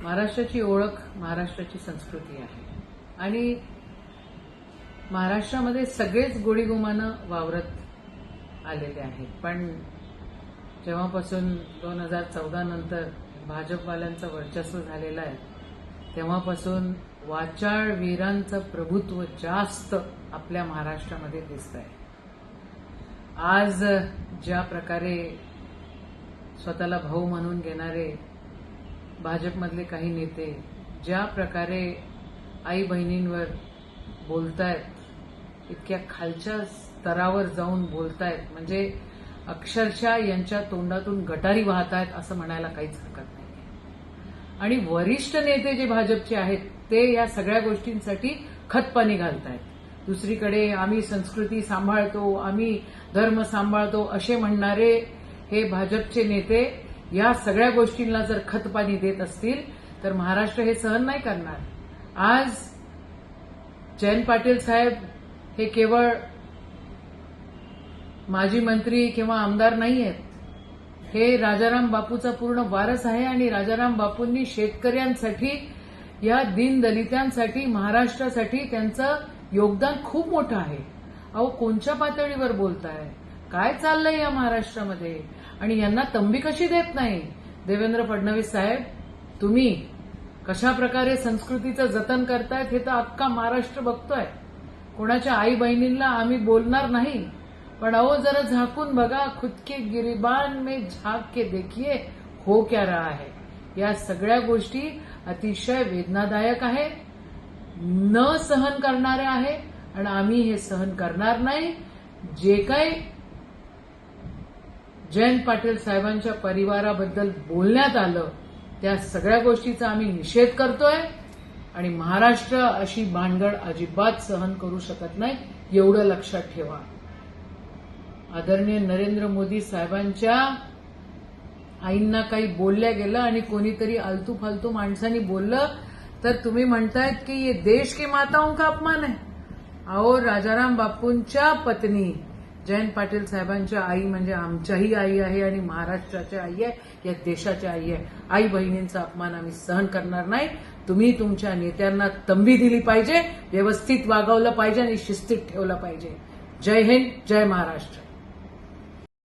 महाराष्ट्राची ओळख महाराष्ट्राची संस्कृती आहे आणि महाराष्ट्रामध्ये सगळेच गोडीगुमानं वावरत आलेले आहेत. पण जेव्हापासून 2014 नंतर भाजपवाल्यांचं वर्चस्व झालेलं आहे तेव्हापासून वाचाळ वीरांचं प्रभुत्व जास्त आपल्या महाराष्ट्रामध्ये दिसत आहे. आज ज्या प्रकारे स्वतःला भाऊ म्हणून घेणारे भाजपमधले काही नेते ज्या प्रकारे आई बहिणींवर बोलतायत, इतक्या खालच्या स्तरावर जाऊन बोलतायत, म्हणजे अक्षरशः यांच्या तोंडातून गटारी वाहतायत असं म्हणायला काहीच हरकत नाही. आणि वरिष्ठ नेते जे भाजपचे आहेत ते या सगळ्या गोष्टींसाठी खतपाणी घालतायत. दुसरीकडे आम्ही संस्कृती सांभाळतो, आम्ही धर्म सांभाळतो असे म्हणणारे हे भाजपचे नेते या सगळ्या गोष्टींना जर खतपाणी देत असतील तर महाराष्ट्र हे सहन नाही करणार. आज जयंत पाटील साहेब हे केवळ माजी मंत्री किंवा आमदार नाही आहेत, हे राजाराम बापूचा पूर्ण वारस आहे आणि राजाराम बापूंनी शेतकऱ्यांसाठी, या दीनदलितांसाठी, महाराष्ट्रासाठी त्यांचं योगदान खूप मोठं आहे. अहो, कोणत्या पातळीवर बोलताय, काय चाललंय या महाराष्ट्रामध्ये आणि यांना तंबी कशी देत नाही? देवेंद्र फडणवीस साहेब, तुम्ही कशा प्रकारे संस्कृतीचं जतन करतायत हे तर अख्खा महाराष्ट्र बघतोय. कोणाच्या आई बहिणींना आम्ही बोलणार नाही, पण अहो जरा झाकून बघा, खुद के गिरिबान में झाक के देखिए हो क्या रहा है. या सगळ्या गोष्टी अतिशय वेदनादायक आहे, न सहन करणाऱ्या आहे आणि आम्ही हे सहन करणार नाही. जे काही जयंत पाटील साहेबांच्या परिवाराबद्दल बोलण्यात आलं त्या सगळ्या गोष्टीचा आम्ही निषेध करतोय आणि महाराष्ट्र अशी भानगड अजिबात सहन करू शकत नाही, एवढं लक्षात ठेवा. आदरणीय नरेंद्र मोदी साहेबांच्या आईंना काही बोलल्या गेलं आणि कोणीतरी आलतू फालतू माणसांनी बोललं तर तुम्ही म्हणतायत की ये देश की माताओं का अपमान है. अहो, राजाराम बापूंच्या पत्नी जयंत पाटील साहेबांच्या आई म्हणजे आमच्याही आई आहे आणि महाराष्ट्राच्या आई आहे, या देशाच्या आई आहे. आई बहिणींचा अपमान आम्ही सहन करणार नाही. तुम्ही तुमच्या नेत्यांना तंबी दिली पाहिजे, व्यवस्थित वागवलं पाहिजे आणि शिस्तीत ठेवलं पाहिजे. जय हिंद, जय महाराष्ट्र.